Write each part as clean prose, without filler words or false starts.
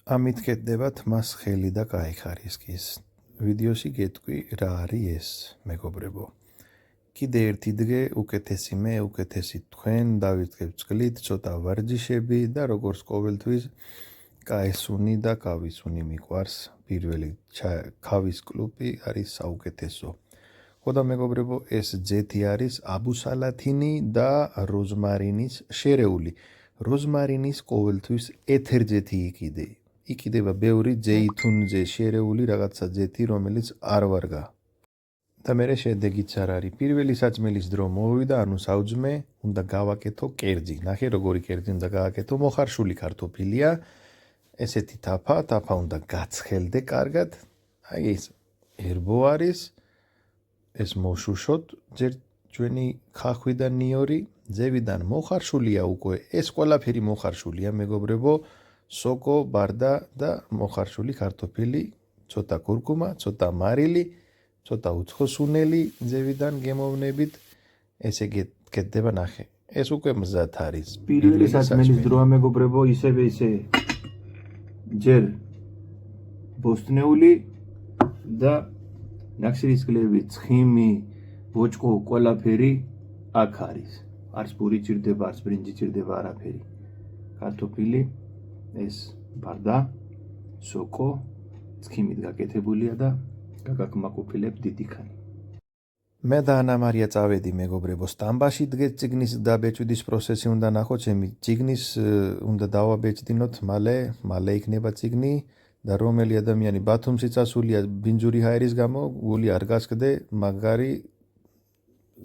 ამით კეთდებათ მას ხელი და გაიხარისკის. ვიდეოში გეტყვი რა არის ეს, მეგობრებო. კიდე ერთი დღე უკეთესი მე, უკეთესი თქვენ, დავიწყებ წყლით, ცოტა ვარჯიშები და როგორც ყოველთვის კაესუნი და კავისუნი მიყვარს. პირველი ქავის კლუბი არის საუკეთესო. ხოდა მეგობრებო, ეს ძეთი არის აბუსალათინი და როზმარინის შერეული. როზმარინის ყოველთვის ეთერჯეთი იყიდება ბევრი ზეითუნზე შერეული რაღაცა ძეთი, რომელიც არ ვარგა. და მე შედეგიც არ არის. პირველი საჭმელის დრო მოვიდა, ანუ საუძმე უნდა გავაკეთო კერძი. ნახე როგორი კერძი უნდა გავაკეთო, მოხარშული კარტოფილია. ესეთი თაფა უნდა გაცხელდე კარგად. აი ეს ერბო არის. ეს მოშუშოთ, ჯერ ჩვენი ხახვი და ნიორი, ზევიდან მოხარშულია უკვე. ეს ყველაფერი მოხარშულია, მეგობრებო, სოკო, ბარდა და მოხარშული კარტოფილი, ცოტა კურკუმა, ცოტა მარილი, ცოტა უცხოსუნელი ზევიდან გემოვნებით. ესე გეთდება ნახე. ეს უკვე მზად არის. პირველი საჭმელის დროა, მეგობრებო, ისევე ჯერ ბოსტნეული და ნახშირისკლები, ცხიმი, ბოჭკო, ყველაფერი აქ არის. არც პური ჭირდება, არც ბრინჯი ჭირდება, არაფერი. კარტოფილი, ეს ბარდა, სოკო, ცხიმით გაკეთებულია და გაგაკმაყოფილებ დიდი ხანი. მე და ანა მარია წავედი, მეგობრებო, სტამბაში დღეს ციგნის დაბეჭდის პროცესი უნდა ნახოთ, ჩემი ციგნის უნდა დავაბეჭდინოთ მალე იქნება ციგნი და რომელი ადამიანი ბათუმში წასულია ბინძური ჰაერის გამო, გული არ გასკდე, მაგარი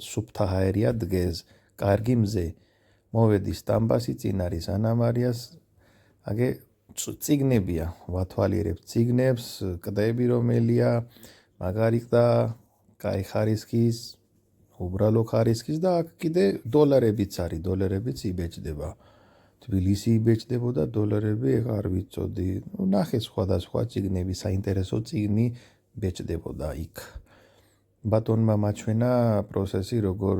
სუფთა ჰაერია დღეს, კარგი მზე. მოვედი სტამბაში, წინ არის ანა მარიას, აგე ციგნებია, ვათვალიერებ ციგნებს, კლდები რომელია, მაგარი ყდა, კაი ხარისკის, უბრალო ხარისკის და აქ კიდე დოლარებიც არის, დოლარებიც იბეჭდება. თბილისი იბეჭდებოდა, დოლარები არ ვიცოდი. ნახე სხვადასხვა ციგნები, საინტერესო ციგნი ბეჭდებოდა იქ. ბატონმა მაჩვენა პროცესი, როგორ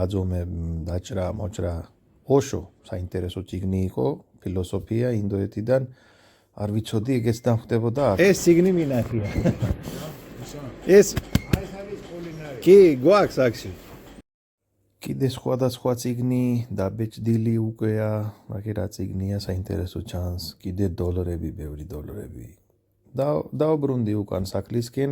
აძომე, დაჭრა, მოჭრა. ოშო, საინტერესო ციგნი იყო, ფილოსოფია ინდოეთიდან. არ ვიცოდი, ეგეც დამხდებოდა აქ. ეს ციგნი მინახია. ეს კი, გვაქვს აქში. კიდე სხვადასხვა ციგნი დაბეჭდილი უკეა, მაგე რა ციგნია საინტერესო ჩანს, კიდე დოლარები, ბევრი დოლარები. დავბრუნდი უკან საკლისკენ,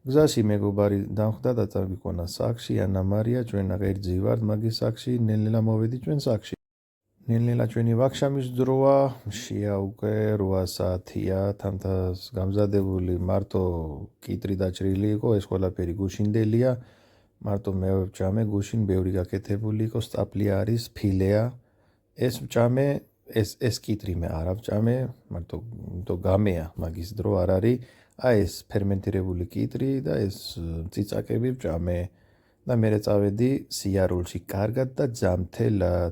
გზაში მეგობარი დამხვდა და წავიყვანა საქსში, ანა მარია, ჩვენ ღერძი ვართ მაგის საქსში, ნელ-ნელა მოვედი ჩვენ საქსში. ნელ-ნელა ჩვენი ვახშამის დროა, მშია უკვე 8 საათია, თამთას გამზადებული, მარტო კიტრი დაჭრილი იყო, ეს ყველაფერი გუშინდელია. მარტო მე ვჭამე გუშინ, ბევრი გაკეთებული იყო, სტაპლი არის, ფილეა. ეს ვჭამე, ეს კიტრი მე არ ვჭამე, მარტო გამეა, მაგის დრო არ არის. აი ეს ფერმენტირებული კიტრი და ეს ციცაკები ვჭამე და მე წავედი სიარულში კარგად და ჯამთელად.